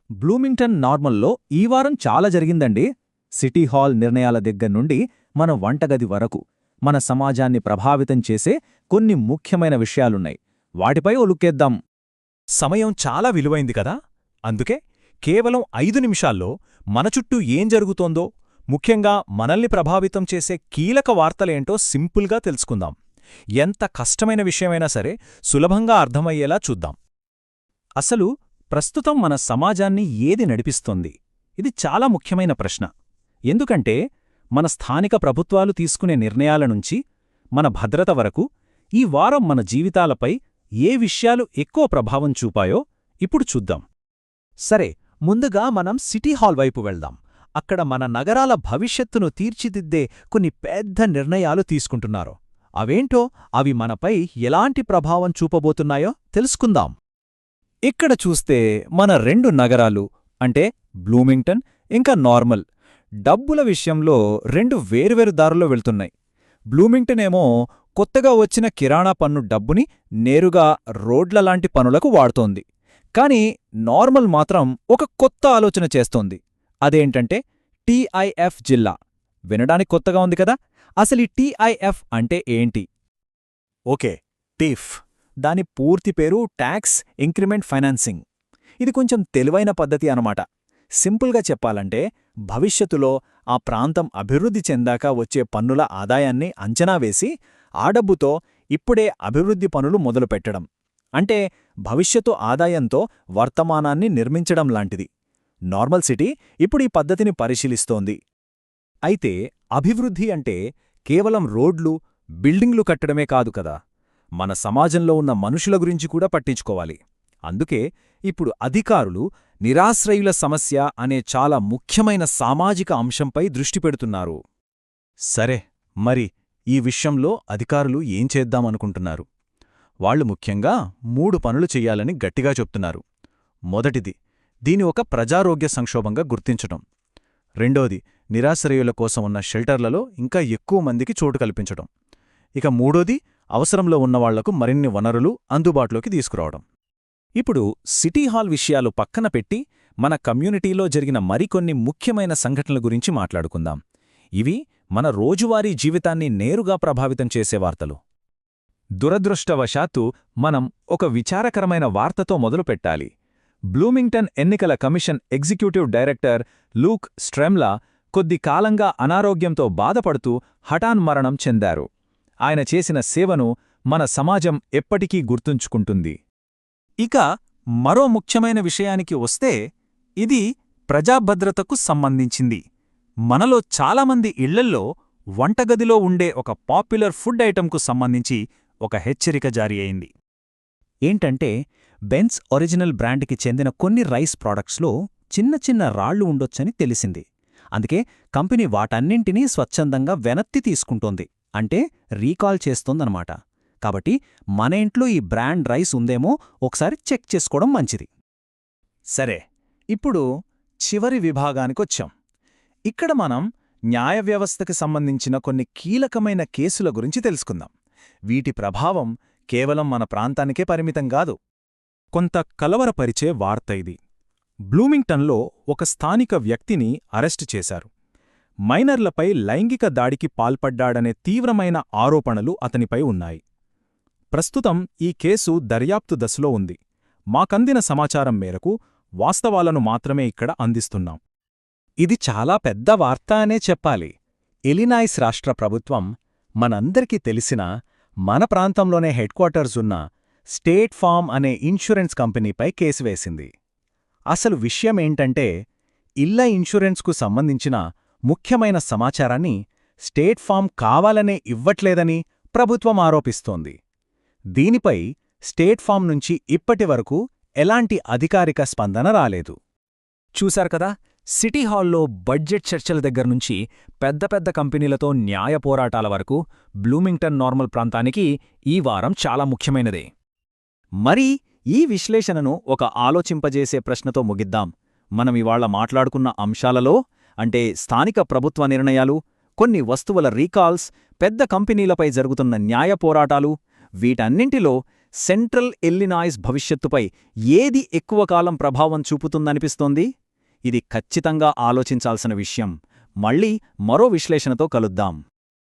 Bloomington నార్మల్లో ఈ వారం చాలా జరిగిందండి. సిటీ హాల్ నిర్ణయాల దగ్గర్నుండి మన వంటగది వరకు మన సమాజాన్ని ప్రభావితం చేసే కొన్ని ముఖ్యమైన విషయాలున్నాయి. వాటిపై ఓ లుక్కేద్దాం. సమయం చాలా విలువైంది కదా. అందుకే కేవలం 5 నిమిషాల్లో మన చుట్టూ ఏం జరుగుతోందో, ముఖ్యంగా మనల్ని ప్రభావితం చేసే కీలక వార్తలేంటో సింపుల్గా తెలుసుకుందాం. ఎంత కష్టమైన విషయమైనా సరే సులభంగా అర్థమయ్యేలా చూద్దాం. అసలు ప్రస్తుతం మన సమాజాన్ని ఏది నడిపిస్తోంది? ఇది చాలా ముఖ్యమైన ప్రశ్న. ఎందుకంటే మన స్థానిక ప్రభుత్వాలు తీసుకునే నిర్ణయాల నుంచి మన భద్రత వరకు ఈ వారం మన జీవితాలపై ఏ విషయాలు ఎక్కువ ప్రభావం చూపాయో ఇప్పుడు చూద్దాం. సరే, ముందుగా మనం సిటీ హాల్ వైపు వెళ్దాం. అక్కడ మన నగరాల భవిష్యత్తును తీర్చిదిద్దే కొన్ని పెద్ద నిర్ణయాలు తీసుకుంటున్నారు. అవేంటో, అవి మనపై ఎలాంటి ప్రభావం చూపబోతున్నాయో తెలుసుకుందాం. ఇక్కడ చూస్తే మన 2 నగరాలు అంటే బ్లూమింగ్టన్ ఇంకా నార్మల్ డబ్బుల విషయంలో 2 వేర్వేరు దారుల్లో వెళ్తున్నాయి. బ్లూమింగ్టన్ ఏమో కొత్తగా వచ్చిన కిరాణా పన్ను డబ్బుని నేరుగా రోడ్లలాంటి పనులకు వాడుతోంది. కాని నార్మల్ మాత్రం ఒక కొత్త ఆలోచన చేస్తోంది. అదేంటంటే టీఐఎఫ్ జిల్లా. వినడానికి కొత్తగా ఉంది కదా. అసలు ఈ టీఐఎఫ్ అంటే ఏంటి? Okay, thief. దాని పూర్తి పేరు ట్యాక్స్ ఇంక్రిమెంట్ ఫైనాన్సింగ్. ఇది కొంచెం తెలివైన పద్ధతి అనమాట. సింపుల్గా చెప్పాలంటే భవిష్యత్తులో ఆ ప్రాంతం అభివృద్ధి చెందాక వచ్చే పన్నుల ఆదాయాన్ని అంచనా వేసి ఆ డబ్బుతో ఇప్పుడే అభివృద్ధి పనులు మొదలుపెట్టడం. అంటే భవిష్యత్తు ఆదాయంతో వర్తమానాన్ని నిర్మించడం లాంటిది. నార్మల్ సిటీ ఇప్పుడు ఈ పద్ధతిని పరిశీలిస్తోంది. అయితే అభివృద్ధి అంటే కేవలం రోడ్లు, బిల్డింగ్లు కట్టడమే కాదు కదా. మన సమాజంలో ఉన్న మనుషుల గురించి కూడా పట్టించుకోవాలి. అందుకే ఇప్పుడు అధికారులు నిరాశ్రయుల సమస్య అనే చాలా ముఖ్యమైన సామాజిక అంశంపై దృష్టి పెడుతున్నారు. సరే, మరి ఈ విషయంలో అధికారులు ఏం చేద్దామనుకుంటున్నారు? వాళ్లు ముఖ్యంగా 3 పనులు చెయ్యాలని గట్టిగా చెప్తున్నారు. మొదటిది, దీని ఒక ప్రజారోగ్య సంక్షోభంగా గుర్తించటం. రెండోది, నిరాశ్రయుల కోసం ఉన్న షెల్టర్లలో ఇంకా ఎక్కువ మందికి చోటు కల్పించటం. ఇక మూడోది, అవసరంలో ఉన్నవాళ్లకు మరిన్ని వనరులు అందుబాటులోకి తీసుకురావడం. ఇప్పుడు సిటీ హాల్ విషయాలు పక్కన పెట్టి మన కమ్యూనిటీలో జరిగిన మరికొన్ని ముఖ్యమైన సంఘటనల గురించి మాట్లాడుకుందాం. ఇవి మన రోజువారీ జీవితాన్ని నేరుగా ప్రభావితం చేసే వార్తలు. దురదృష్టవశాత్తు మనం ఒక విచారకరమైన వార్తతో మొదలుపెట్టాలి. బ్లూమింగ్టన్ ఎన్నికల కమిషన్ ఎగ్జిక్యూటివ్ డైరెక్టర్ లూక్ స్ట్రెమ్లా కొద్ది కాలంగా అనారోగ్యంతో బాధపడుతూ హఠాన్మరణం చెందారు. ఆయన చేసిన సేవను మన సమాజం ఎప్పటికీ గుర్తుంచుకుంటుంది. ఇక మరో ముఖ్యమైన విషయానికి వస్తే, ఇది ప్రజాభద్రతకు సంబంధించింది. మనలో చాలామంది ఇళ్లల్లో వంటగదిలో ఉండే ఒక పాపులర్ ఫుడ్ ఐటంకు సంబంధించి ఒక హెచ్చరిక జారీ అయింది. ఏంటంటే, బెన్స్ ఒరిజినల్ బ్రాండ్కి చెందిన కొన్ని రైస్ ప్రాడక్ట్స్లో చిన్న చిన్న రాళ్లు ఉండొచ్చని తెలిసింది. అందుకే కంపెనీ వాటన్నింటినీ స్వచ్ఛందంగా వెనత్తి తీసుకుంటోంది. అంటే రీకాల్ చేస్తోందనమాట. కాబట్టి మన ఇంట్లో ఈ బ్రాండ్ రైస్ ఉందేమో ఒకసారి చెక్ చేసుకోవడం మంచిది. సరే, ఇప్పుడు చివరి విభాగానికొచ్చాం. ఇక్కడ మనం న్యాయ వ్యవస్థకి సంబంధించిన కొన్ని కీలకమైన కేసుల గురించి తెలుసుకుందాం. వీటి ప్రభావం కేవలం మన ప్రాంతానికే పరిమితం కాదు. కొంత కలవరపరిచే వార్త ఇది. బ్లూమింగ్టన్లో ఒక స్థానిక వ్యక్తిని అరెస్టు చేశారు. మైనర్లపై లైంగిక దాడికి పాల్పడ్డాడనే తీవ్రమైన ఆరోపణలు అతనిపై ఉన్నాయి. ప్రస్తుతం ఈ కేసు దర్యాప్తు దశలో ఉంది. మాకందిన సమాచారం మేరకు వాస్తవాలను మాత్రమే ఇక్కడ అందిస్తున్నాం. ఇది చాలా పెద్ద వార్త అనే చెప్పాలి. ఇలినాయిస్ రాష్ట్ర ప్రభుత్వం మనందరికీ తెలిసిన, మన ప్రాంతంలోనే హెడ్క్వార్టర్స్ ఉన్న స్టేట్ ఫార్మ్ అనే ఇన్సూరెన్స్ కంపెనీపై కేసు వేసింది. అసలు విషయమేంటంటే, ఇళ్ల ఇన్సూరెన్స్కు సంబంధించిన ముఖ్యమైన సమాచారాన్ని స్టేట్ ఫార్మ్ కావాలనే ఇవ్వట్లేదని ప్రభుత్వం ఆరోపిస్తోంది. దీనిపై స్టేట్ ఫార్మ్ నుంచి ఇప్పటివరకు ఎలాంటి అధికారిక స్పందన రాలేదు. చూశారు కదా, సిటీ హాల్లో బడ్జెట్ చర్చల దగ్గర్నుంచి పెద్ద పెద్ద కంపెనీలతో న్యాయ పోరాటాల వరకు బ్లూమింగ్టన్ నార్మల్ ప్రాంతానికి ఈ వారం చాలా ముఖ్యమైనదే. మరి ఈ విశ్లేషణను ఒక ఆలోచింపజేసే ప్రశ్నతో ముగిద్దాం. మనం ఇవాళ మాట్లాడుకున్న అంశాలలో, అంటే స్థానిక ప్రభుత్వ నిర్ణయాలు, కొన్ని వస్తువుల రీకాల్స్, పెద్ద కంపెనీలపై జరుగుతున్న న్యాయ పోరాటాలు, వీటన్నింటిలో సెంట్రల్ ఇల్లినాయిస్ భవిష్యత్తుపై ఏది ఎక్కువ కాలం ప్రభావం చూపుతుందనిపిస్తోంది? ఇది ఖచ్చితంగా ఆలోచించాల్సిన విషయం. మళ్ళీ మరో విశ్లేషణతో కలుద్దాం.